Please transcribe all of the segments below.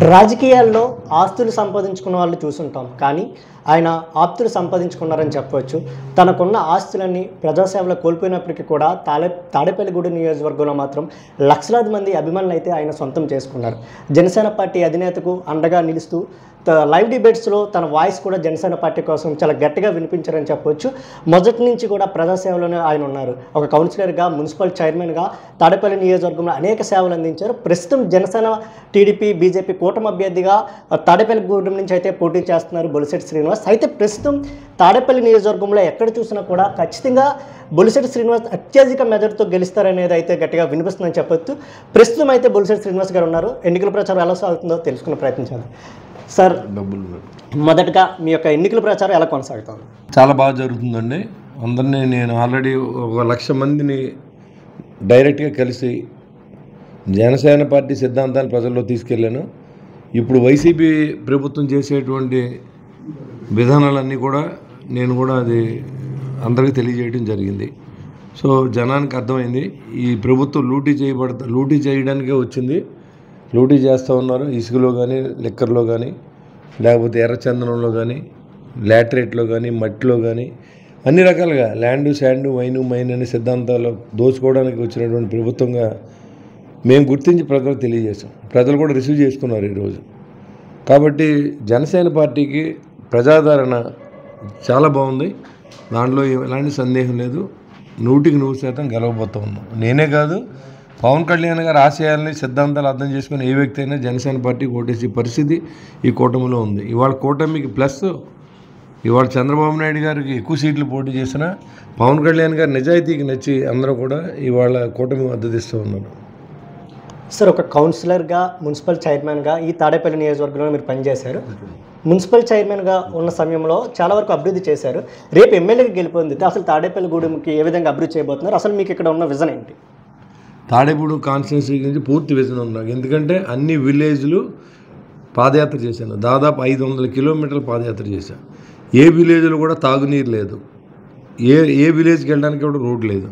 రాజకీయాల్లో ఆస్తులు సంపాదించుకున్న వాళ్ళు చూసుంటాం, కానీ ఆయన ఆప్తులు సంపాదించుకున్నారని చెప్పవచ్చు. తనకున్న ఆస్తులన్నీ ప్రజాసేవలో కోల్పోయినప్పటికీ కూడా తాడేపల్లిగూడెం నియోజకవర్గంలో మాత్రం లక్షలాది మంది అభిమానులు అయితే ఆయన సొంతం చేసుకున్నారు. జనసేన పార్టీ అధినేతకు అండగా నిలుస్తూ లైవ్ డిబేట్స్లో తన వాయిస్ కూడా జనసేన పార్టీ కోసం చాలా గట్టిగా వినిపించారని చెప్పవచ్చు. మొదటి నుంచి కూడా ప్రజాసేవలోనే ఆయన ఉన్నారు. ఒక కౌన్సిలర్గా, మున్సిపల్ చైర్మన్గా తాడేపల్లి నియోజకవర్గంలో అనేక సేవలు అందించారు. ప్రస్తుతం జనసేన, టీడీపీ, బీజేపీ కూటమి అభ్యర్థిగా తాడేపల్లిగూడెం నుంచి అయితే పోటీ చేస్తున్నారు బొలిశెట్టి శ్రీనివాస్. అయితే ప్రస్తుతం తాడేపల్లి నియోజకవర్గంలో ఎక్కడ చూసినా కూడా ఖచ్చితంగా బొలిశెట్టి శ్రీనివాస్ అత్యధిక మెజార్టీతో గెలుస్తారనేది అయితే గట్టిగా వినిపిస్తుందని చెప్పొచ్చు. ప్రస్తుతం అయితే బొలిశెట్టి శ్రీనివాస్ గారు ఉన్నారు. ఎన్నికల ప్రచారం ఎలా సాగుతుందో తెలుసుకునే ప్రయత్నించాలి. సార్, మొదటగా మీ యొక్క ఎన్నికల ప్రచారం ఎలా కొనసాగుతుంది? చాలా బాగా జరుగుతుందండి. అందరినీ నేను ఆల్రెడీ 1,00,000 మందిని డైరెక్ట్గా కలిసి జనసేన పార్టీ సిద్ధాంతాలు ప్రజల్లో తీసుకెళ్ళాను. ఇప్పుడు వైసీపీ ప్రభుత్వం చేసేటువంటి విధానాలన్నీ కూడా నేను కూడా అది అందరికీ తెలియజేయడం జరిగింది. సో జనానికి అర్థమైంది, ఈ ప్రభుత్వం లూటీ చేయడానికే వచ్చింది. లూటీ చేస్తూ ఉన్నారు. ఇసుకలో కానీ, లిక్కర్లో కానీ, లేకపోతే ఎర్రచందనంలో కానీ, లాటరేట్లో కానీ, మట్టిలో కానీ, అన్ని రకాలుగా ల్యాండు, శాండు, వైను, మైన్ అనే సిద్ధాంతాలు దోచుకోవడానికి వచ్చినటువంటి ప్రభుత్వంగా మేము గుర్తించి ప్రజలకు తెలియజేసాం. ప్రజలు కూడా రిసీవ్ చేసుకున్నారు ఈరోజు. కాబట్టి జనసేన పార్టీకి ప్రజాదరణ చాలా బాగుంది. దాంట్లో ఎలాంటి సందేహం లేదు. 100% గెలవబోతూ ఉన్నాం. నేనే కాదు, పవన్ కళ్యాణ్ గారి ఆశయాలని, సిద్ధాంతాలు అర్థం చేసుకుని ఏ వ్యక్తి అయినా జనసేన పార్టీకి ఓటేసే పరిస్థితి ఈ కూటమిలో ఉంది. ఇవాళ కూటమికి ప్లస్, ఇవాళ చంద్రబాబు నాయుడు గారికి ఎక్కువ సీట్లు పోటీ చేసిన పవన్ కళ్యాణ్ గారి నిజాయితీకి నచ్చి అందరూ కూడా ఇవాళ కూటమి మద్దతు ఇస్తూ ఉన్నారు. సార్, ఒక కౌన్సిలర్గా, మున్సిపల్ చైర్మన్గా ఈ తాడేపల్లి నియోజకవర్గంలో మీరు పనిచేశారు. మున్సిపల్ చైర్మన్గా ఉన్న సమయంలో చాలా వరకు అభివృద్ధి చేశారు. రేపు ఎమ్మెల్యేగా గెలిపొందితే అసలు తాడేపల్లిగూడెంకి ఏ విధంగా అభివృద్ధి చేయబోతున్నారు? అసలు మీకు ఇక్కడ ఉన్న విజన్ ఏంటి? తాడేపూడి కాన్స్టిట్యున్సీ గురించి పూర్తి విజన్ ఉన్నాయి. ఎందుకంటే అన్ని విలేజ్లు పాదయాత్ర చేశాను. దాదాపు 500 కిలోమీటర్లు పాదయాత్ర చేశాను. ఏ విలేజ్లో కూడా తాగునీరు లేదు. ఏ విలేజ్కి వెళ్ళడానికి కూడా రోడ్ లేదు.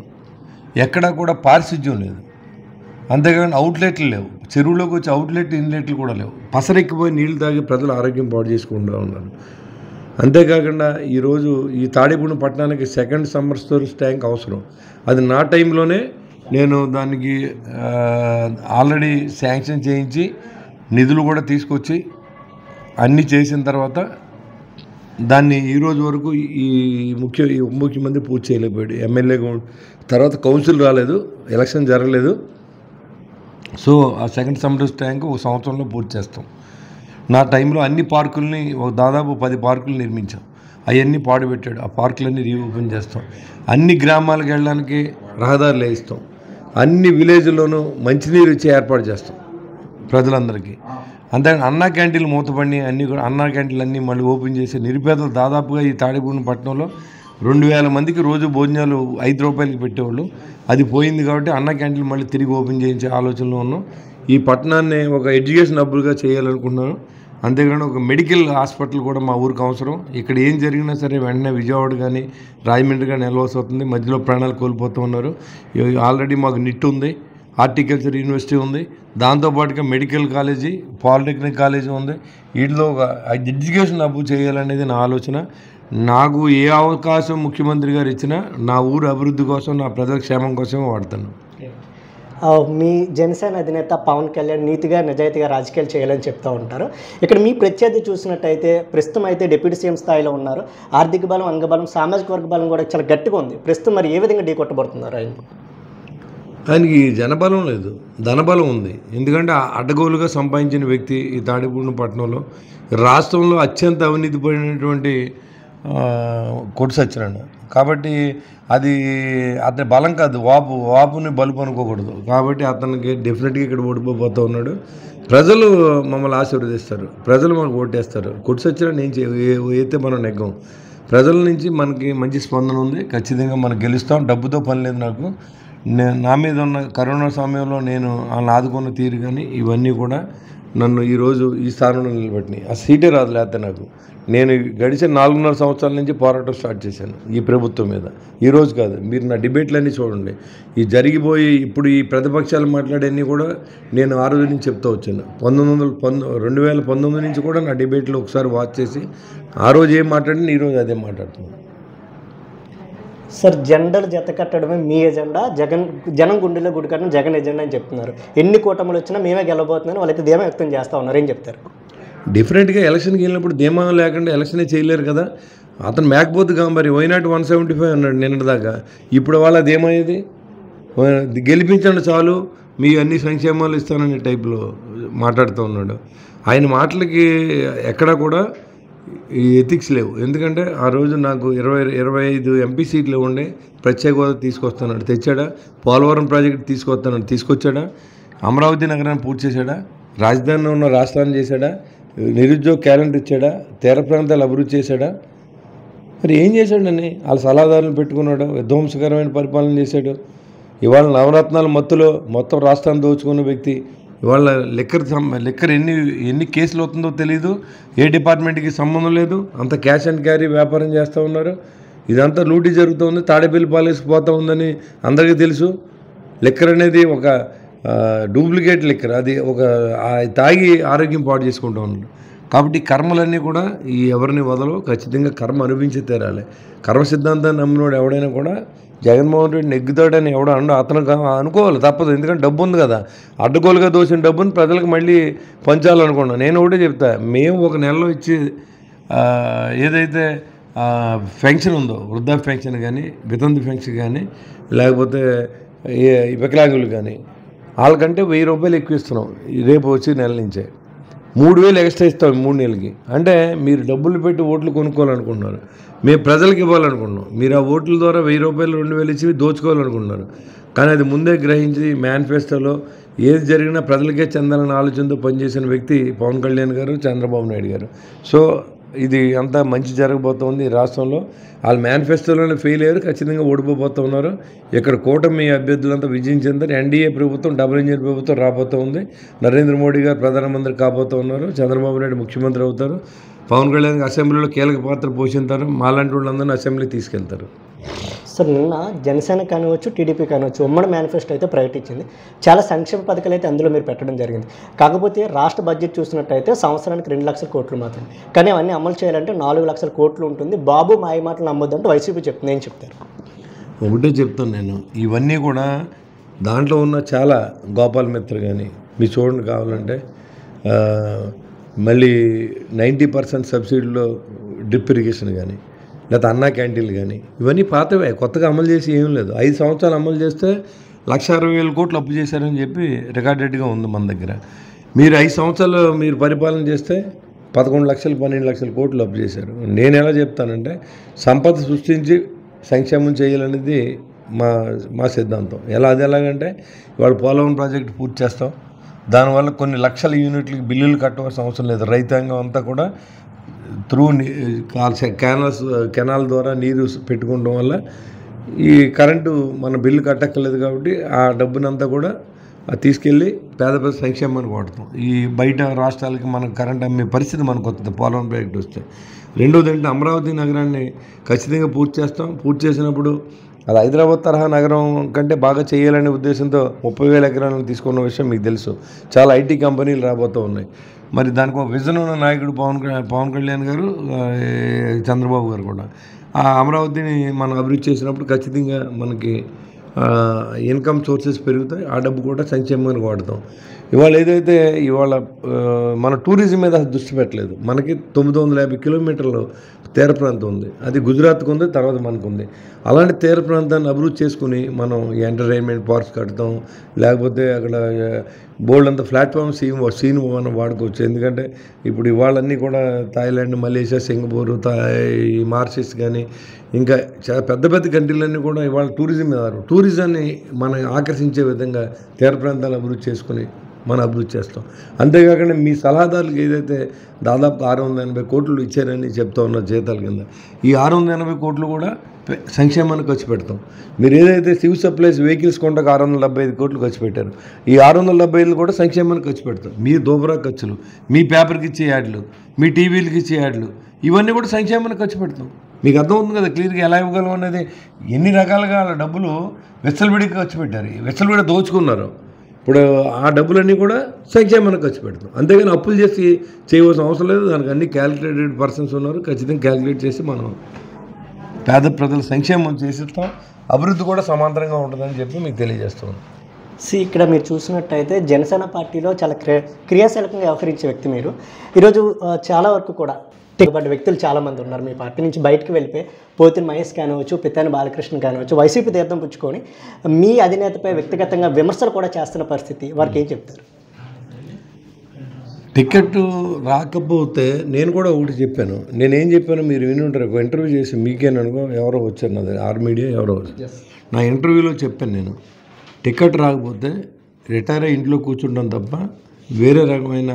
ఎక్కడా కూడా పారిశుధ్యం లేదు. అంతేకాని అవుట్లెట్లు లేవు. చెరువులోకి వచ్చి అవుట్లెట్, ఇన్లెట్లు కూడా లేవు. పసరెక్కిపోయి నీళ్లు తాగి ప్రజలు ఆరోగ్యం పాడు చేసుకుంటూ ఉన్నారు. అంతేకాకుండా ఈరోజు ఈ తాడేపూడి పట్టణానికి సెకండ్ సమ్మర్ స్టోరేజ్ ట్యాంక్ అవసరం. అది నా టైంలోనే నేను దానికి ఆల్రెడీ శాంక్షన్ చేయించి నిధులు కూడా తీసుకొచ్చి అన్నీ చేసిన తర్వాత దాన్ని ఈరోజు వరకు ఈ ఉప ముఖ్యమంత్రి పూర్తి చేయలేకపోయాడు. ఎమ్మెల్యే తర్వాత కౌన్సిల్ రాలేదు, ఎలక్షన్ జరగలేదు. సో ఆ సెకండ్ సమ్మర్ ట్యాంక్ 1 సంవత్సరంలో పూర్తి చేస్తాం. నా టైంలో అన్ని పార్కుల్ని, దాదాపు 10 పార్కులు నిర్మించాం. అవన్నీ పాడుపెట్టాడు. ఆ పార్కులన్నీ రీఓపెన్ చేస్తాం. అన్ని గ్రామాలకు వెళ్ళడానికి రహదారులు వేయిస్తాం. అన్ని విలేజ్లోనూ మంచినీరు ఇచ్చే ఏర్పాటు చేస్తాం ప్రజలందరికీ. అంతేకాని అన్నా క్యాంటీన్లు మూతపడి అన్నీ కూడా అన్నా క్యాంటీన్లు అన్నీ మళ్ళీ ఓపెన్ చేసి నిరుపేదలు దాదాపుగా ఈ తాడేపూడి పట్టణంలో 2,000 మందికి రోజు భోజనాలు 5 రూపాయలకి పెట్టేవాళ్ళు. అది పోయింది కాబట్టి అన్నా క్యాంటీన్లు మళ్ళీ తిరిగి ఓపెన్ చేయించే ఆలోచనలో ఉన్నాం. ఈ పట్టణాన్ని ఒక ఎడ్యుకేషన్ హబ్గా చేయాలనుకుంటున్నాను. అంతేకాని ఒక మెడికల్ హాస్పిటల్ కూడా మా ఊరికి అవసరం. ఇక్కడ ఏం జరిగినా సరే వెంటనే విజయవాడ కానీ, రాజమండ్రి కానీ వెళ్ళవలసి అవుతుంది. మధ్యలో ప్రాణాలు కోల్పోతూ ఉన్నారు. ఆల్రెడీ మాకు నిట్ ఉంది, హార్టికల్చర్ యూనివర్సిటీ ఉంది, దాంతోపాటుగా మెడికల్ కాలేజీ, పాలిటెక్నిక్ కాలేజీ ఉంది. వీటిలో ఒక ఎడ్యుకేషన్ హబ్ చేయాలనేది నా ఆలోచన. నాకు ఏ అవకాశం ముఖ్యమంత్రి గారు ఇచ్చినా నా ఊరు అభివృద్ధి కోసం, నా ప్రజల క్షేమం కోసమే వాడతాను. మీ జనసేన అధినేత పవన్ కళ్యాణ్ నీతిగా, నిజాయితీగా రాజకీయాలు చేయాలని చెప్తూ ఉంటారు. ఇక్కడ మీ ప్రత్యర్థి చూసినట్టయితే ప్రస్తుతం అయితే డిప్యూటీ సీఎం స్థాయిలో ఉన్నారు. ఆర్థిక బలం, అంగబలం, సామాజిక వర్గ బలం కూడా చాలా గట్టిగా ఉంది. ప్రస్తుతం మరి ఏ విధంగా ఢీకొట్టబడుతున్నారు ఆయనకి జనబలం లేదు, ధనబలం ఉంది. ఎందుకంటే అడ్డగోలుగా సంపాదించిన వ్యక్తి ఈ తాడేపూడి పట్టణంలో. రాష్ట్రంలో అత్యంత అవినీతి పడినటువంటి కొట్టు సత్యనారాయణ. కాబట్టి అది అతని బలం కాదు, వాపుని బలుపు అనుకోకూడదు. కాబట్టి అతనికి డెఫినెట్గా ఇక్కడ ఓడిపోతూ ఉన్నాడు. ప్రజలు మమ్మల్ని ఆశీర్వదిస్తారు, ప్రజలు మనకు ఓటేస్తారు. కొట్టు సత్యనారాయణ అయితే మనం నెగ్గం. ప్రజల నుంచి మనకి మంచి స్పందన ఉంది. ఖచ్చితంగా మనం గెలుస్తాం. డబ్బుతో పని లేదు నాకు. నా మీద ఉన్న కరోనా సమయంలో నేను వాళ్ళని ఆదుకున్న తీరు కానీ ఇవన్నీ కూడా నన్ను ఈరోజు ఈ స్థానంలో నిలబెట్టినాయి. ఆ సీటే రాదు లేకపోతే నాకు. నేను గడిచిన 4.5 సంవత్సరాల నుంచి పోరాటం స్టార్ట్ చేశాను ఈ ప్రభుత్వం మీద. ఈరోజు కాదు, మీరు నా డిబేట్లన్నీ చూడండి. ఈ జరిగిపోయి ఇప్పుడు ఈ ప్రతిపక్షాలు మాట్లాడేవన్నీ కూడా నేను ఆ రోజు నుంచి చెప్తూ వచ్చాను. 2019 నుంచి కూడా నా డిబేట్లో ఒకసారి వాచ్ చేసి ఆ రోజు ఏం మాట్లాడినా ఈరోజు అదే మాట్లాడుతున్నాను. సార్, జెండర్ జత కట్టడమే మీ ఎజెండా, జనం గుండెలో గుడి కట్టడం జగన్ ఎజెండా అని చెప్తున్నారు. ఎన్ని కూటములు వచ్చినా మేమే గెలవబోతున్నాను వాళ్ళైతే ధీమా వ్యక్తం చేస్తూ ఉన్నారు. ఏం చెప్తారు? డిఫరెంట్గా ఎలక్షన్కి వెళ్ళినప్పుడు ధీమా లేకుండా ఎలక్షనే చేయలేరు కదా. అతను మేకపోతు గాంబారి వైనాట్ 175 అన్నాడు నిన్నటిదాకా. ఇప్పుడు వాళ్ళ ధీమయ్యేది గెలిపించండి చాలు, మీ అన్ని సంక్షేమాలు ఇస్తాననే టైప్లో మాట్లాడుతూ ఉన్నాడు. ఆయన మాటలకి ఎక్కడా కూడా ఈ ఎథిక్స్ లేవు. ఎందుకంటే ఆ రోజు నాకు 25 ఎంపీ సీట్లు ఉండే, ప్రత్యేక హోదా తీసుకొస్తాడు, తెచ్చాడా? పోలవరం ప్రాజెక్టు తీసుకొస్తాడు, తీసుకొచ్చాడా? అమరావతి నగరాన్ని పూర్తి చేశాడా? రాజధానిలో ఉన్న రాష్ట్రాన్ని చేశాడా? నిరుద్యోగ క్యాలెండర్ ఇచ్చాడా? తీర ప్రాంతాలు అభివృద్ధి చేశాడా? మరి ఏం చేశాడని వాళ్ళ సలహాదారులను పెట్టుకున్నాడు, విధ్వంసకరమైన పరిపాలన చేశాడు. ఇవాళ నవరత్నాల మత్తులో మొత్తం రాష్ట్రాన్ని దోచుకున్న వ్యక్తి. ఇవాళ లిక్కర్ ఎన్ని కేసులు అవుతుందో తెలియదు, ఏ డిపార్ట్మెంట్కి సంబంధం లేదు, అంత క్యాష్ అండ్ క్యారీ వ్యాపారం చేస్తూ ఉన్నారు. ఇదంతా లూటీ జరుగుతుంది, తాడేపల్లి పాలేసి పోతూ ఉందని అందరికీ తెలుసు. లిక్కర్ అనేది ఒక డూప్లికేట్ లిక్కర్, అది ఒక తాగి ఆరోగ్యం పాడు చేసుకుంటూ ఉన్నాడు. కాబట్టి కర్మలన్నీ కూడా ఈ ఎవరిని వదలవు, ఖచ్చితంగా కర్మ అనుభవించి తీరాలి. కర్మ సిద్ధాంతాన్ని నమ్మినోడు ఎవడైనా కూడా జగన్మోహన్ రెడ్డి నెగ్గుతాడని ఎవడో అతను అనుకోవాలి, తప్పదు. ఎందుకంటే డబ్బు ఉంది కదా, అడ్డగోలుగా దోసిన డబ్బుని ప్రజలకు మళ్ళీ పంచాలనుకున్నాను. నేను ఒకటే చెప్తా, మేము ఒక నెలలో ఇచ్చి ఏదైతే పెన్షన్ ఉందో, వృద్ధాప్య పెన్షన్ కానీ, వితంతు పెన్షన్ కానీ, లేకపోతే వికలాంగులు కానీ, వాళ్ళకంటే 1000 రూపాయలు ఎక్కువ ఇస్తున్నాం రేపు వచ్చి నెల నుంచే. 3000 ఎక్స్ట్రా ఇస్తాం 3 నెలలకి. అంటే మీరు డబ్బులు పెట్టి ఓట్లు కొనుక్కోవాలనుకుంటున్నారు, మేము ప్రజలకు ఇవ్వాలనుకుంటున్నాం. మీరు ఆ ఓట్ల ద్వారా 1000 రూపాయలు 2000 ఇచ్చి దోచుకోవాలనుకుంటున్నారు. కానీ అది ముందే గ్రహించి మేనిఫెస్టోలో ఏది జరిగినా ప్రజలకే చెందాలన్న ఆలోచనతో పనిచేసిన వ్యక్తి పవన్ కళ్యాణ్ గారు, చంద్రబాబు నాయుడు గారు. సో ఇది అంతా మంచి జరగబోతోంది ఈ రాష్ట్రంలో. వాళ్ళు మేనిఫెస్టోలోనే ఫెయిల్ అయ్యారు, ఖచ్చితంగా ఓడిపోతూ ఉన్నారు. ఇక్కడ కూటమి అభ్యర్థులంతా విజయం చెందారు. ఎన్డీఏ ప్రభుత్వం, డబుల్ ఇంజిన్ ప్రభుత్వం రాబోతూ ఉంది. నరేంద్ర మోడీ గారు ప్రధానమంత్రి కాబోతూ ఉన్నారు, చంద్రబాబు నాయుడు ముఖ్యమంత్రి అవుతారు, పవన్ కళ్యాణ్ అసెంబ్లీలో కీలక పాత్ర పోషిస్తారు, మాలాంటి వాళ్ళందరినీ అసెంబ్లీకి తీసుకెళ్తారు. సార్, నిన్న జనసేన కానివచ్చు, టీడీపీ కానివచ్చు ఉమ్మడి మేనిఫెస్టో అయితే ప్రకటించింది. చాలా సంక్షేమ పథకాలు అయితే అందులో మీరు పెట్టడం జరిగింది. కాకపోతే రాష్ట్ర బడ్జెట్ చూసినట్టయితే సంవత్సరానికి 2 లక్షల కోట్లు మాత్రమే. కానీ అవన్నీ అమలు చేయాలంటే 4 లక్షల కోట్లు ఉంటుంది. బాబు మాయ మాటలు నమ్మొద్దంటూ వైసీపీ చెప్తుంది. ఏం చెప్తారు? ఒకటే చెప్తాను నేను, ఇవన్నీ కూడా దాంట్లో ఉన్న చాలా గోపాల్ మిత్ర కానీ మీరు చూడండి కావాలంటే, మళ్ళీ 90% సబ్సిడీలో డ్రిప్ ఇరిగేషన్ కానీ, లేకపోతే అన్నా క్యాంటీన్లు కానీ, ఇవన్నీ పాతవే, కొత్తగా అమలు చేసి ఏం లేదు. 5 సంవత్సరాలు అమలు చేస్తే 1,60,000 కోట్లు అప్పు చేశారని చెప్పి రికార్డెడ్గా ఉంది మన దగ్గర. మీరు 5 సంవత్సరాలు మీరు పరిపాలన చేస్తే 11 లక్షలు 12 లక్షల కోట్లు అప్పు చేశారు. నేను ఎలా చెప్తానంటే, సంపద సృష్టించి సంక్షేమం చేయాలనేది మా సిద్ధాంతం. అది ఎలాగంటే, ఇవాళ పోలవరం ప్రాజెక్టు పూర్తి చేస్తాం, దానివల్ల కొన్ని లక్షల యూనిట్లకి బిల్లులు కట్టవలసిన అవసరం లేదు. రైతాంగం అంతా కూడా త్రూ కెనాల్ ద్వారా నీరు పెట్టుకోవడం వల్ల ఈ కరెంటు మన బిల్లు కట్టక్కర్లేదు. కాబట్టి ఆ డబ్బునంతా కూడా తీసుకెళ్ళి పేద సంక్షేమానికి వాడతాం. ఈ బయట రాష్ట్రాలకి మనకు కరెంట్ అమ్మే పరిస్థితి మనకు వస్తుంది పోలవరం ప్రాజెక్టు వస్తే. రెండోది అంటే అమరావతి నగరాన్ని ఖచ్చితంగా పూర్తి చేస్తాం. పూర్తి చేసినప్పుడు అది హైదరాబాద్ తరహా నగరం కంటే బాగా చేయాలనే ఉద్దేశంతో 30,000 ఎకరాలను తీసుకున్న విషయం మీకు తెలుసు. చాలా ఐటీ కంపెనీలు రాబోతూ ఉన్నాయి. మరి దానికి ఒక విజన్ ఉన్న నాయకుడు పవన్ కళ్యాణ్ గారు, చంద్రబాబు గారు కూడా. ఆ అమరావతిని మనం అభివృద్ధి చేసినప్పుడు ఖచ్చితంగా మనకి ఇన్కమ్ సోర్సెస్ పెరుగుతాయి. ఆ డబ్బు కూడా సంక్షేమానికి వాడతాం. ఇవాళ మన టూరిజం మీద దృష్టి పెట్టలేదు. మనకి 950 కిలోమీటర్లు తీర ప్రాంతం ఉంది. అది గుజరాత్కు ఉంది, తర్వాత మనకు ఉంది. అలాంటి తీర ప్రాంతాన్ని అభివృద్ధి చేసుకుని మనం ఎంటర్టైన్మెంట్ పార్క్స్ కడతాం, లేకపోతే అక్కడ బోల్డ్ అంత ప్లాట్ఫామ్స్ సీన్ మనం వాడుకోవచ్చు. ఎందుకంటే ఇప్పుడు ఇవాళన్నీ కూడా థాయిలాండ్, మలేషియా, సింగపూర్, మారిషస్ కానీ ఇంకా చాలా పెద్ద పెద్ద కంట్రీలన్నీ కూడా ఇవాళ టూరిజం మీద టూరిజాన్ని మనం ఆకర్షించే విధంగా తీర ప్రాంతాలు అభివృద్ధి చేసుకుని మనం అభివృద్ధి చేస్తాం. అంతేకాకుండా మీ సలహాదారులకు ఏదైతే దాదాపు 680 కోట్లు ఇచ్చారని చెప్తా ఉన్నారు జీతాల కింద, ఈ 680 కోట్లు కూడా సంక్షేమానికి ఖర్చు పెడతాం. మీరు ఏదైతే సివిల్ సప్లైస్ వెహికల్స్ కొండకు 675 కోట్లు ఖర్చు పెట్టారు, ఈ 675 కూడా సంక్షేమానికి ఖర్చు పెడతాం. మీ దోబరా ఖర్చులు, మీ పేపర్కి ఇచ్చే యాడ్లు, మీ టీవీలకి ఇచ్చే యాడ్లు, ఇవన్నీ కూడా సంక్షేమానికి ఖర్చు పెడతాం. మీకు అర్థమవుతుంది కదా క్లియర్గా ఎలా ఇవ్వగలం అనేది. ఎన్ని రకాలుగా వాళ్ళ డబ్బులు వెచ్చలవిడికి ఖర్చు పెట్టారు, వెచ్చలవిడి దోచుకున్నారు. ఇప్పుడు ఆ డబ్బులన్నీ కూడా సంక్షేమానికి ఖర్చు పెడతాం. అంతేగాని అప్పులు చేసి చేయవలసిన అవసరం లేదు. దానికి అన్ని క్యాలిక్యులేటెడ్ పర్సన్స్ ఉన్నారు, ఖచ్చితంగా క్యాలిక్యులేట్ చేసి మనం పేద ప్రజల సంక్షేమం చేసిస్తాం. అభివృద్ధి కూడా సమాంతరంగా ఉంటుందని చెప్పి మీకు తెలియజేస్తున్నాం. ఇక్కడ మీరు చూసినట్టయితే జనసేన పార్టీలో చాలా క్రియాశీలకంగా వ్యవహరించే వ్యక్తి మీరు. ఈరోజు చాలా వరకు కూడా తెగబడ్డ వ్యక్తులు చాలామంది ఉన్నారు. మీ పార్టీ నుంచి బయటకు వెళ్ళిపోయి పోతిన మహేష్ కానివచ్చు, పితాని బాలకృష్ణ కానివచ్చు, వైసీపీ తీర్థం పుచ్చుకొని మీ అధినేతపై వ్యక్తిగతంగా విమర్శలు కూడా చేస్తున్న పరిస్థితి, వారికి ఏం చెప్తారు? టికెట్ రాకపోతే నేను కూడా ఒకటి చెప్పాను. నేనేం చెప్పాను మీరు విని ఉంటారు. ఒక ఇంటర్వ్యూ చేసి మీకేననుకో ఎవరో వచ్చారు, నాది ఆర్ మీడియా ఎవరో వచ్చారు. నా ఇంటర్వ్యూలో చెప్పాను నేను, టికెట్ రాకపోతే రిటైర్ అయ్యి ఇంట్లో కూర్చుంటాం తప్ప వేరే రకమైన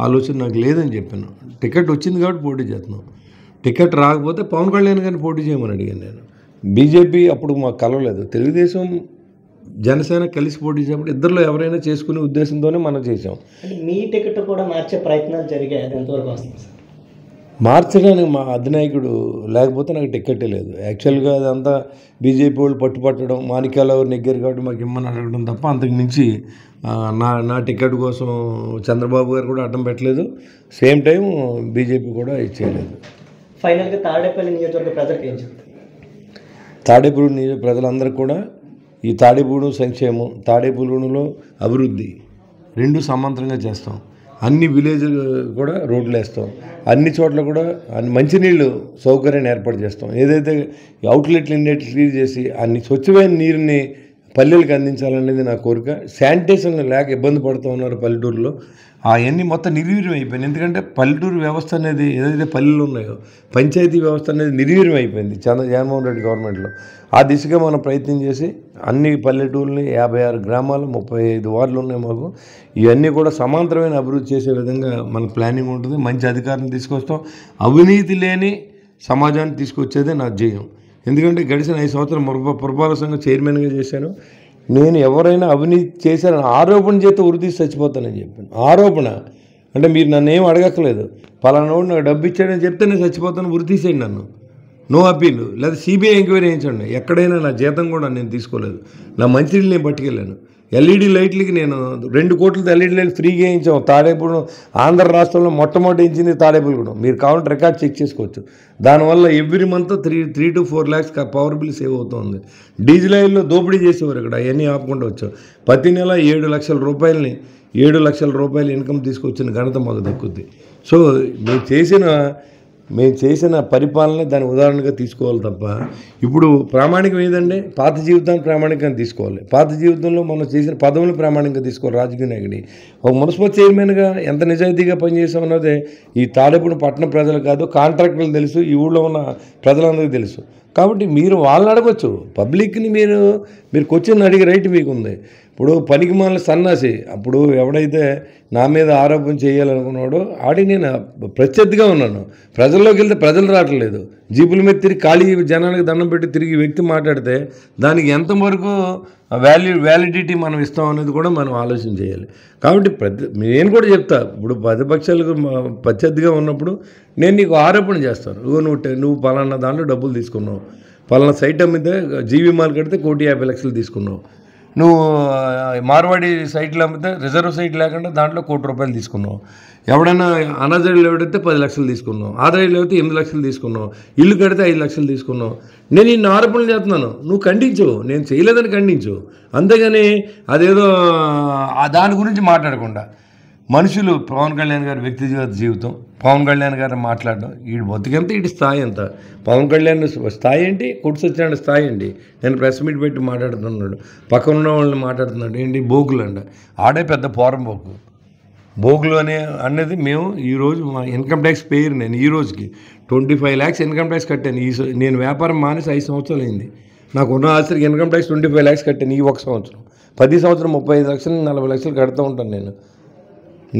ఆలోచన నాకు లేదని చెప్పాను. టికెట్ వచ్చింది కాబట్టి పోటీ చేస్తున్నాం. టికెట్ రాకపోతే పవన్ కళ్యాణ్ గారిని పోటీ చేయమని అడిగాను నేను. బీజేపీ అప్పుడు మాకు కలవలేదు, తెలుగుదేశం జనసేన కలిసి పోటీ చేసినప్పుడు ఇద్దరిలో ఎవరైనా చేసుకునే ఉద్దేశంతోనే మనం చేసాం. అంటే మీ టికెట్ కూడా మార్చే ప్రయత్నాలు జరిగాయి, అది ఎంతవరకు వస్తుంది సార్? మార్చడానికి మా అధినాయకుడు లేకపోతే నాకు టికెటే లేదు. యాక్చువల్గా అదంతా బీజేపీ వాళ్ళు పట్టుపట్టడం, మాణిక్యాలరావు నెగ్గారు కాబట్టి మాకు ఇమ్మని అడగడం తప్ప అంతకు మించి నా టికెట్ కోసం చంద్రబాబు గారు కూడా అడ్డం పెట్టలేదు, సేమ్ టైం బీజేపీ కూడా ఇచ్చేయలేదు. ఫైనల్గా తాడేపల్లి నియోజకవర్గ ప్రజలకు ఏం చెప్తారు? తాడేపల్లి నియోజక ప్రజలందరూ కూడా ఈ తాడేపూడు సంక్షేమం, తాడేపూడులో అభివృద్ధి రెండు సమాంతరంగా చేస్తాం. అన్ని విలేజ్లు కూడా రోడ్లు వేస్తాం, అన్ని చోట్ల కూడా మంచినీళ్ళు సౌకర్యాన్ని ఏర్పాటు చేస్తాం. ఏదైతే అవుట్లెట్లు క్లియర్ చేసి అన్ని స్వచ్ఛమైన నీరుని పల్లెలకు అందించాలనేది నా కోరిక. శానిటేషన్ లేక ఇబ్బంది పడుతూ ఉన్నారు పల్లెటూరులో, అవన్నీ మొత్తం నిర్వీర్యం అయిపోయింది. ఎందుకంటే పల్లెటూరు వ్యవస్థ అనేది ఏదైతే పల్లెలు ఉన్నాయో పంచాయతీ వ్యవస్థ అనేది నిర్వీర్యం అయిపోయింది జగన్మోహన్ రెడ్డి గవర్నమెంట్లో. ఆ దిశగా మనం ప్రయత్నం చేసి అన్ని పల్లెటూరుని 56 గ్రామాలు 35 వార్డులు ఉన్నాయి మాకు, ఇవన్నీ కూడా సమాంతరమైన అభివృద్ధి చేసే విధంగా మన ప్లానింగ్ ఉంటుంది. మంచి అధికారులను తీసుకొస్తాం, అవినీతి లేని సమాజాన్ని తీసుకొచ్చేదే నా ధ్యేయం. ఎందుకంటే గడిచిన 5 సంవత్సరాలు పురపాలక సంఘం చైర్మన్గా చేశాను. నేను ఎవరైనా అవినీతి చేశారని ఆరోపణ చేస్తే ఉరితీసి చచ్చిపోతానని చెప్పాను. ఆరోపణ అంటే మీరు నన్ను ఏం అడగక్కలేదు, పలానా వాడు నాకు డబ్బు ఇచ్చాడని చెప్తే నేను చచ్చిపోతాను, ఉరితీసేయండి నన్ను, నో అప్పీల్, లేదా సిబిఐ ఎంక్వైరీ చేయించండి. ఎక్కడైనా నా జీతం కూడా నేను తీసుకోలేదు, నా మంచినీళ్ళు నేను పట్టుకెళ్ళాను. ఎల్ఈడి లైట్లకి నేను 2 కోట్లతో ఎల్ఈడి లైట్లు ఫ్రీగా వేయించాం. తాడేపూడి ఆంధ్ర రాష్ట్రంలో మొట్టమొదటి ఇచ్చింది తాడేపూడిగూడెం. మీరు కావాలంటే రికార్డ్ చెక్ చేసుకోవచ్చు. దానివల్ల every month 3 to 4 lakhs power bill save అవుతుంది. డీజిల్ ఆయిల్లో దోపిడీ చేసేవారు ఇక్కడ, అవన్నీ ఆపకుండా వచ్చాం. ప్రతి నెల 7 లక్షల రూపాయలు ఇన్కమ్ తీసుకొచ్చిన ఘనత మాకు దక్కుద్ది. సో మేము చేసిన పరిపాలన దాని ఉదాహరణగా తీసుకోవాలి తప్ప ఇప్పుడు ప్రామాణికం ఏదంటే పాత జీవితాన్ని ప్రామాణికంగా తీసుకోవాలి. పాత జీవితంలో మనం చేసిన పదవులు ప్రామాణికంగా తీసుకోవాలి. రాజకీయ నాయకుడి ఒక మున్సిపల్ చైర్మన్గా ఎంత నిజాయితీగా పనిచేసామన్నదే ఈ తాడేపూడి పట్టణ ప్రజలు కాదు, కాంట్రాక్టర్లు తెలుసు, ఈ ఊళ్ళో ఉన్న ప్రజలందరికీ తెలుసు. కాబట్టి మీరు వాళ్ళని అడగచ్చు, పబ్లిక్ని మీరు క్వశ్చన్ అడిగే రైట్ మీకు ఉంది. ఇప్పుడు పనికి మాలిన సన్నాసి అప్పుడు ఎవడైతే నా మీద ఆరోపణ చేయాలనుకున్నాడో ఆడి నేను ప్రత్యర్థిగా ఉన్నాను. ప్రజల్లోకి వెళ్తే ప్రజలు రావట్లేదు, జీపుల మీద తిరిగి ఖాళీ జనానికి దండం పెట్టి తిరిగి వ్యక్తి మాట్లాడితే దానికి ఎంతవరకు వ్యాలిడిటీ మనం ఇస్తాం అనేది కూడా మనం ఆలోచన చేయాలి. కాబట్టి నేను కూడా చెప్తా, ఇప్పుడు ప్రతిపక్షాలకు ప్రత్యర్థిగా ఉన్నప్పుడు నేను నీకు ఆరోపణ చేస్తాను, నువ్వు పలానా దాంట్లో డబ్బులు తీసుకున్నావు, పలానా సైట్ అమ్మితే జీవీ మాల్ కడితే 1,50,00,000 తీసుకున్నావు, నువ్వు మార్వాడి సైట్లు అమ్మితే రిజర్వ్ సైట్ లేకుండా దాంట్లో 1,00,00,000 రూపాయలు తీసుకున్నావు, ఎవడైనా అనాథైడ్ ఎవడైతే 10 లక్షలు తీసుకున్నావు, ఆదాయం లేకపోతే 8 లక్షలు తీసుకున్నావు, ఇల్లు కడితే 5 లక్షలు తీసుకున్నావు. నేను ఇన్ని ఆరోపణలు చేస్తున్నాను, నువ్వు ఖండించు, నేను చేయలేదని ఖండించు. అంతేగాని అదేదో దాని గురించి మాట్లాడకుండా మనుషులు పవన్ కళ్యాణ్ గారి వ్యక్తిగత జీవితం, పవన్ కళ్యాణ్ గారు మాట్లాడడం, వీడి బతికెంత వీడి స్థాయి ఎంత, పవన్ కళ్యాణ్ స్థాయి ఏంటి, కొట్టు సత్యనారాయణ స్థాయి ఏంటి. నేను ప్రెస్ మీట్ పెట్టి మాట్లాడుతున్నాడు, పక్కన ఉన్న వాళ్ళని మాట్లాడుతున్నాడు ఏంటి, బోగులు అంట, ఆడే పెద్ద పోరం బోగులు అనేది మేము ఈరోజు మా ఇన్కమ్ ట్యాక్స్ పేరు నేను ఈ రోజుకి 25 lakhs ఇన్కమ్ ట్యాక్స్ కట్టాను. నేను వ్యాపారం మానేసి 5 సంవత్సరాలు అయింది. నాకు ఉన్న ఆస్తికి ఇన్కమ్ ట్యాక్స్ 25 lakhs కట్టాను ఈ 1 సంవత్సరం. 10 సంవత్సరం 35 లక్షలు 40 లక్షలు కడుతూ ఉంటాను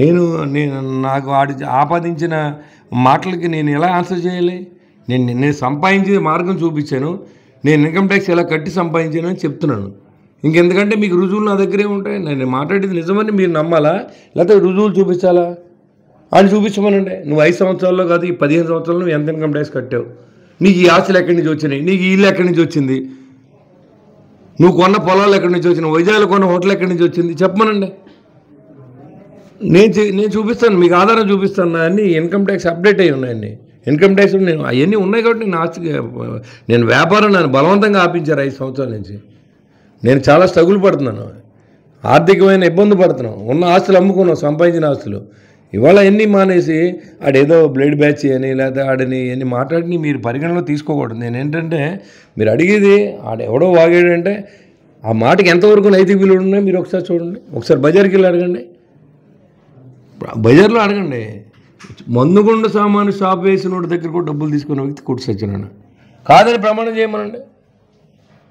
నేను నాకు ఆపాదించిన మాటలకి నేను ఎలా ఆన్సర్ చేయాలి? నేను సంపాదించే మార్గం చూపించాను, నేను ఇన్కమ్ ట్యాక్స్ ఎలా కట్టి సంపాదించాను అని చెప్తున్నాను. ఇంకెందుకంటే మీకు రుజువులు నా దగ్గరే ఉంటాయి. నేను మాట్లాడేది నిజమని మీరు నమ్మాలా, లేకపోతే రుజువులు చూపించాలా అని చూపించమనండి. నువ్వు 5 సంవత్సరాల్లో కాదు, ఈ 15 సంవత్సరాలు నువ్వు ఎంత ఇన్కమ్ ట్యాక్స్ కట్టావు, నీకు ఈ ఆస్తులు ఎక్కడి నుంచి వచ్చినాయి, నీకు ఈ ఇల్లు ఎక్కడి నుంచి వచ్చింది, నువ్వు కొన్న పొలాలు ఎక్కడి నుంచి వచ్చినాయి, వైజాగ్లో కొన్న హోటల్ ఎక్కడి నుంచి వచ్చింది చెప్పమనండి. నేను చూపిస్తాను, మీకు ఆధారం చూపిస్తాను. అన్నీ ఇన్కమ్ ట్యాక్స్ అప్డేట్ అయ్యి ఉన్నాయండి. ఇన్కమ్ ట్యాక్స్ నేను అవన్నీ ఉన్నాయి కాబట్టి నేను వ్యాపారం నన్ను బలవంతంగా ఆపించారు 5 సంవత్సరాల నుంచి. నేను చాలా స్ట్రగుల్ పడుతున్నాను, ఆర్థికమైన ఇబ్బంది పడుతున్నాను. ఉన్న ఆస్తులు అమ్ముకున్నాం, సంపాదించిన ఆస్తులు. ఇవాళ ఎన్ని మానేసి ఆడేదో బ్లడ్ బ్యాచ్ అని లేదా ఆడని ఎన్ని మాట్లాడిని మీరు పరిగణలో తీసుకోకూడదు. నేను ఏంటంటే మీరు అడిగేది ఆడెవడో వాగాడంటే ఆ మాటకి ఎంతవరకు నైతిక విలువలు ఉన్నాయి మీరు ఒకసారి చూడండి. ఒకసారి బజార్కి వెళ్ళి అడగండి, బజార్లో అడగండి. మందుగుండ సామాను షాప్ వేసిన దగ్గర కూడా డబ్బులు తీసుకున్న వ్యక్తి కొట్టి సచ్చినాను కాదని ప్రమాణం చేయమనండి.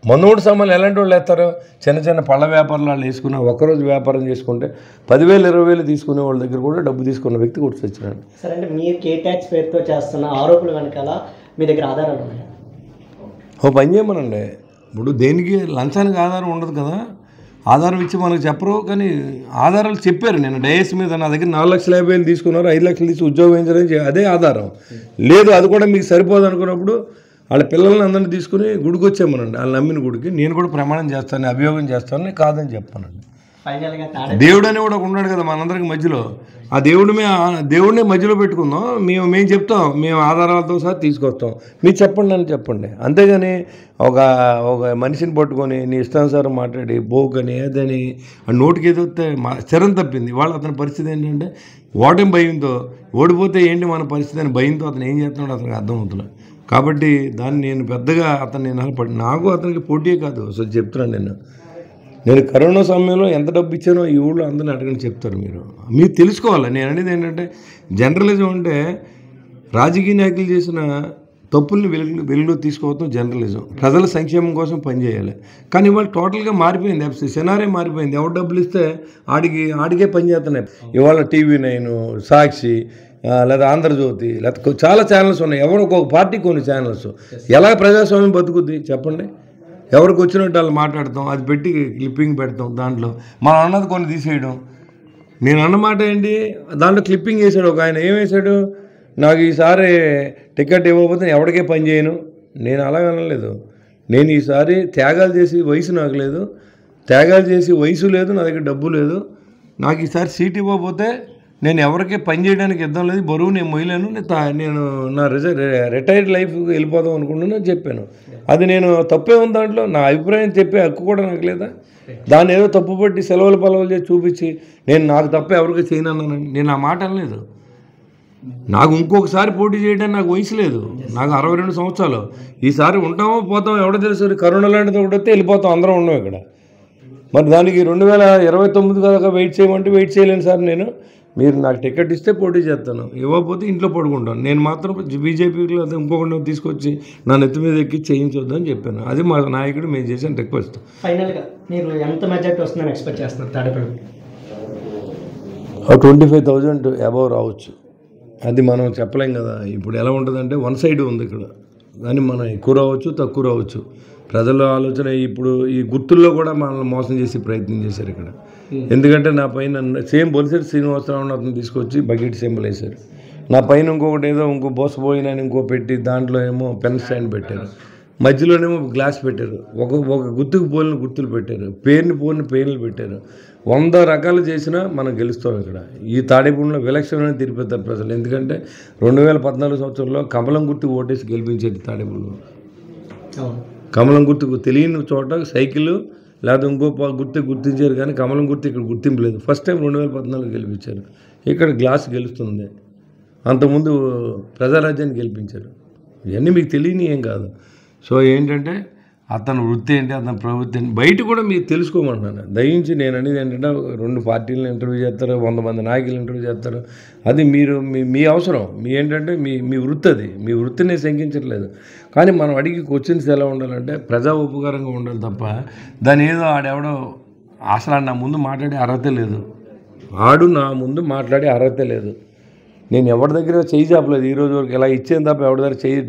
మందుగుండ సామాన్లు ఎలాంటి వాళ్ళు వేస్తారు? చిన్న పళ్ళ వ్యాపారాలు వాళ్ళు వేసుకున్న ఒక్కరోజు వ్యాపారం చేసుకుంటే 10,000 20,000 తీసుకునే వాళ్ళ దగ్గర కూడా డబ్బు తీసుకున్న వ్యక్తి కొట్టి సచ్చినాడు. సరే, అంటే మీరు కే ట్యాక్స్ పేరుతో చేస్తున్న ఆరోపణలు వెనకాల మీ దగ్గర ఆధారాలు ఉన్నాయి? ఓ పని చేయమనండి. ఇప్పుడు దేనికి లంచానికి ఆధారం ఉండదు కదా, ఆధారం ఇచ్చి మనకు చెప్పరు. కానీ ఆధారాలు చెప్పారు. నేను డైఎస్ మీద నా దగ్గర 4,50,000 తీసుకున్నారు, 5 లక్షలు తీసి ఉద్యోగం వేయించారని అదే ఆధారం. లేదు అది కూడా మీకు సరిపోదు అనుకున్నప్పుడు వాళ్ళ పిల్లల్ని అందరినీ తీసుకుని గుడికి వచ్చామనండి. వాళ్ళు నమ్మిన గుడికి నేను కూడా ప్రమాణం చేస్తాను, అభియోగం చేస్తాను, కాదని చెప్పానండి. దేవుడు అని కూడా ఉన్నాడు కదా మనందరికి మధ్యలో. ఆ దేవుడినే మధ్యలో పెట్టుకుందాం. మేము చెప్తాం, మేము ఆధారాలతో సహా తీసుకొస్తాం, మీరు చెప్పండి అని చెప్పండి. అంతేగాని ఒక మనిషిని పట్టుకొని నీ ఇష్టానుసారం మాట్లాడి బోకని ఏదని నోటికి ఏదైతే స్థిరం తప్పింది. వాళ్ళు అతని పరిస్థితి ఏంటంటే ఓటమి భయంతో, ఓడిపోతే ఏంటి మన పరిస్థితి అని భయంతో అతను ఏం చేస్తున్నాడో అతనికి అర్థమవుతున్నాడు. కాబట్టి దాన్ని నేను పెద్దగా అతన్ని నిలబడి నాకు అతనికి పోటీయే కాదు అసలు చెప్తున్నాను. నేను కరోనా సమయంలో ఎంత డబ్బు ఇచ్చానో ఈ ఊళ్ళో అందరిని అడగని చెప్తారు. మీరు తెలుసుకోవాలి. నేను అనేది ఏంటంటే జర్నలిజం అంటే రాజకీయ నాయకులు చేసిన తప్పుల్ని వెలుగులో తీసుకోవడం జర్నలిజం. ప్రజల సంక్షేమం కోసం పనిచేయాలి. కానీ ఇవాళ టోటల్గా మారిపోయింది, సినారే మారిపోయింది. ఎవరు డబ్బులు ఇస్తే ఆడికే పనిచేస్తున్నాయి. ఇవాళ TV9, సాక్షి, లేదా ఆంధ్రజ్యోతి, లేదా చాలా ఛానల్స్ ఉన్నాయి. ఎవరు ఒక్కొక్క పార్టీ కొన్ని ఛానల్స్. ఎలా ప్రజాస్వామ్యం బతుకుద్ది చెప్పండి? ఎవరికి వచ్చినట్టు వాళ్ళు మాట్లాడతాం, అది పెట్టి క్లిప్పింగ్ పెడతాం, దాంట్లో మనం అన్నది కొన్ని తీసేయడం. నేను అన్నమాట ఏంటి, దాంట్లో క్లిప్పింగ్ వేసాడు ఒక ఆయన. ఏం వేసాడు, నాకు ఈసారి టికెట్ ఇవ్వకపోతే ఎవరికే పని చేయను. నేను అలాగే అనలేదు. నేను ఈసారి త్యాగాలు చేసి వయసు నాకు లేదు, త్యాగాలు చేసి వయసు లేదు, నా దగ్గర డబ్బు లేదు. నాకు ఈసారి సీట్ ఇవ్వకపోతే నేను ఎవరికే పని చేయడానికి ఇద్దాం లేదు, బరువు నేను మొయ్యలేను, నేను నా రిటైర్డ్ లైఫ్కి వెళ్ళిపోదాం అనుకుంటున్నా చెప్పాను. అది నేను తప్పే ఉంది దాంట్లో, నా అభిప్రాయం చెప్పే హక్కు కూడా నాకు లేదా? దాన్ని ఏదో తప్పు పట్టి సెలవులు పొలవులు చేసి చూపించి నాకు తప్ప ఎవరికి చేయనన్నానండి. నేను ఆ మాట అనలేదు. నాకు ఇంకొకసారి పోటీ చేయడానికి నాకు వయసు లేదు, నాకు 62 సంవత్సరాలు. ఈసారి ఉంటామో పోతామో ఎవడో తెలుసు. కరోనా లాంటిది ఒకటి వస్తే వెళ్ళిపోతాం, అందరం ఉన్నాం ఇక్కడ. మరి దానికి 2029 దాకా వెయిట్ చేయమంటే వెయిట్ చేయలేను సార్. మీరు నాకు టికెట్ ఇస్తే పోటీ చేస్తాను, ఇవ్వకపోతే ఇంట్లో పడుకుంటాను. నేను మాత్రం బీజేపీలో ఇంకొకటి తీసుకొచ్చి నా నెత్తి మీద ఎక్కి చేయించొద్దని చెప్పాను. అది మా నాయకుడు మేము చేసిన రిక్వెస్ట్. ఫైనల్గా మీరు ఎంత మెజార్టీ వస్తుందని ఎక్స్పెక్ట్ చేస్తున్నారు తాడేపల్లి? 25,000 అబవ్ రావచ్చు. అది మనం చెప్పలేం కదా. ఇప్పుడు ఎలా ఉంటుందంటే వన్ సైడ్ ఉంది ఇక్కడ, కానీ మనం ఎక్కువ రావచ్చు, తక్కువ రావచ్చు. ప్రజల ఆలోచన ఇప్పుడు ఈ గుర్తుల్లో కూడా మనల్ని మోసం చేసి ప్రయత్నం చేశారు ఇక్కడ. ఎందుకంటే నా పైన సేమ్ బొలిసెట్టి శ్రీనివాసరావు అతను తీసుకొచ్చి బకెట్ సింబల్ వేశారు. నా పైన ఇంకొకటి ఏదో ఇంకో బోసపోయిన ఇంకో పెట్టి దాంట్లో ఏమో పెన్ స్టాండ్ పెట్టారు, మధ్యలోనేమో గ్లాస్ పెట్టారు, ఒక గుర్తుకు పోలిన గుర్తులు పెట్టారు, పేరుని పోలిన పేర్లు పెట్టారు. 100 రకాలు చేసినా మనం గెలుస్తాం ఇక్కడ. ఈ తాడేపూడిలో విలక్షణమైన తీర్పిస్తారు ప్రజలు. ఎందుకంటే 2014 సంవత్సరంలో కమలం గుర్తుకు ఓటేసి గెలిపించేది తాడేపూడిలో. కమలం గుర్తుకు తెలియని చోట సైకిల్ లేదా ఇంకో గుర్తించారు, కానీ కమలం గుర్తు ఇక్కడ గుర్తింపు లేదు. ఫస్ట్ టైం 2014 గెలిపించారు. ఇక్కడ గ్లాస్ గెలుస్తుంది. అంతకుముందు ప్రజారాజ్యాన్ని గెలిపించారు. ఇవన్నీ మీకు తెలియని ఏం కాదు. సో ఏంటంటే అతని వృత్తి ఏంటి, అతని ప్రవృత్తి ఏంటి బయట కూడా మీరు తెలుసుకోమంటున్నాను. దయించి నేను అనేది ఏంటంటే 2 పార్టీలను ఇంటర్వ్యూ చేస్తారు, 100 మంది నాయకులు ఇంటర్వ్యూ చేస్తారు. అది మీరు మీ అవసరం, ఏంటంటే మీ వృత్తి. అది మీ వృత్తిని శంకించట్లేదు. కానీ మనం అడిగి క్వశ్చన్స్ ఎలా ఉండాలంటే ప్రజా ఉపకారంగా ఉండాలి తప్ప దాని ఏదో ఆడెవడో అసలు నా ముందు మాట్లాడే అర్హత లేదు. ఆడు నా ముందు మాట్లాడే అర్హత లేదు. నేను ఎవరి దగ్గర చేయి చాపలేదు ఈ రోజు వరకు. ఇలా ఇచ్చేది తప్ప ఎవరి దగ్గర చేయి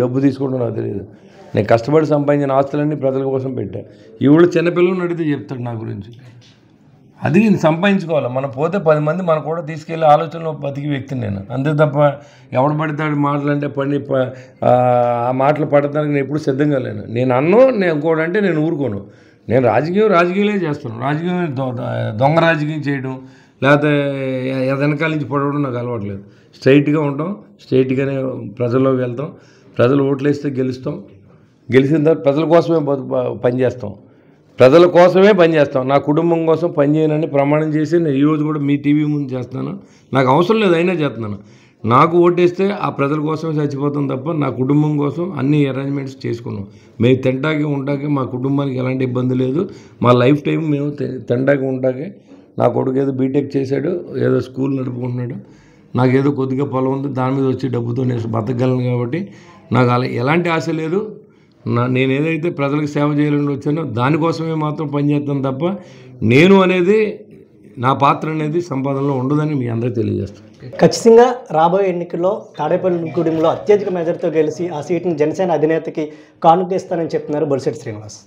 డబ్బు తీసుకోవడం నాకు తెలియదు. నేను కష్టపడి సంపాదించిన ఆస్తులన్నీ ప్రజల కోసం పెట్టా. ఈవిడ చిన్నపిల్లలను అడిగితే చెప్తాడు నా గురించి. అది నేను సంపాదించుకోవాలి. మనం పోతే 10 మంది మనం కూడా తీసుకెళ్ళి ఆలోచనలో బతికి వ్యక్తిని నేను. అంతే తప్ప ఎవడు పడతాడు మాటలంటే ఆ మాటలు పడటానికి నేను ఎప్పుడు సిద్ధంగా లేను. నేను నేను ఇంకోటంటే నేను ఊరుకోను. నేను రాజకీయాలే చేస్తాను. రాజకీయం దొంగ రాజకీయం చేయడం లేకపోతే వెనకాల నుంచి పడవడం నాకు అలవాట్లేదు. స్ట్రైట్గా ఉంటాం, స్ట్రైట్గానే ప్రజల్లోకి వెళ్తాం. ప్రజలు ఓట్లు వేస్తే గెలుస్తాం. గెలిచిన తర్వాత ప్రజల కోసమే పనిచేస్తాం. ప్రజల కోసమే పనిచేస్తాం. నా కుటుంబం కోసం పనిచేయనని ప్రమాణం చేసి నేను ఈరోజు కూడా మీ టీవీ ముందు చేస్తున్నాను. నాకు అవసరం లేదు, అయినా చేస్తున్నాను. నాకు ఓటేస్తే ఆ ప్రజల కోసమే చచ్చిపోతాం తప్ప నా కుటుంబం కోసం అన్ని అరేంజ్మెంట్స్ చేసుకున్నాం. మేము తింటాకి ఉంటాకి మా కుటుంబానికి ఎలాంటి ఇబ్బంది లేదు. మా లైఫ్ టైం మేము తింటాకి ఉంటాకి. నా కొడుకు ఏదో బీటెక్ చేశాడు, ఏదో స్కూల్ నడుపుకుంటున్నాడు. నాకేదో కొద్దిగా పొలం ఉంది, దాని మీద వచ్చే డబ్బుతో నేను బతకగలను. కాబట్టి నాకు అలా ఎలాంటి ఆశ లేదు. నేను ఏదైతే ప్రజలకు సేవ చేయాలని వచ్చానో దానికోసమే మాత్రం పనిచేస్తాను తప్ప నేను అనేది నా పాత్ర అనేది సంపాదనలో ఉండదని మీ అందరికీ తెలియజేస్తాను. ఖచ్చితంగా రాబోయే ఎన్నికల్లో తాడేపల్లిగూడెంలో అత్యధిక మెజార్టీతో గెలిచి ఆ సీటును జనసేన అధినేతకి కానుకేస్తానని చెప్తున్నారు బొలిశెట్టి శ్రీనివాస్.